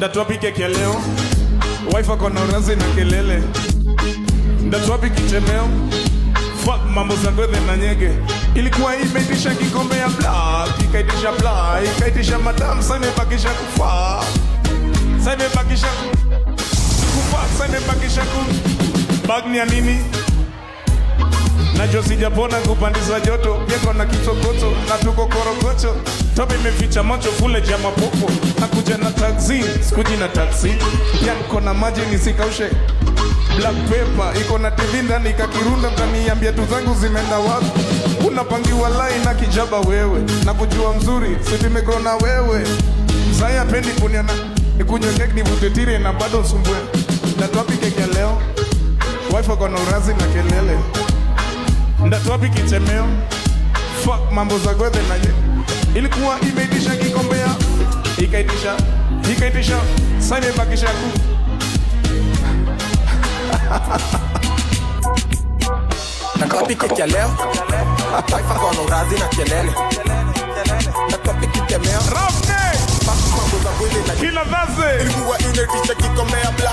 Ndatuapi keki ya leo, wife ako na urazi na kelele. Ndatuapi kichemeo, fuck mambo za gwethe na nyege. Ilikuwa imeitisha kikombe ya black, ikaitisha black, ikaitisha madam, sa imebakisha kufa. Sa imebakisha kufa, sa imebakisha bag ni ya nini? Najua sijapona kupandizwa joto, pia kona kisokoto, na tuko korokocho. Tope imeficha macho fule jama popo, nakuja na taxi, sikuji na taxi. Pia niko na maji nisikaushe, black paper, iko na TV ndani kakirunda, mtaniambia tu zangu zimeenda wapi. Unapangiwa line na kijaba wewe, na kujua mzuri, sitimeko na wewe. Zaya pendi kuniana, nikunywe keki nivute tire na bado sumbwe. Ndatuapi keki ya leo, wife ako na urazi na kelele. Ndatuapi kichemeo, fuck mambo za gwethe na ye. Ilikuwa imeitisha kikombe ya, ikaitisha, sa imebakisha Ndatuapi keki ya leo, wife ako na urazi na kelele. Ndatuapi kichemeo, Ravne! fuck mambo za gwethe na ye. Kila vaze! Ilikuwa imeitisha kikombe ya black.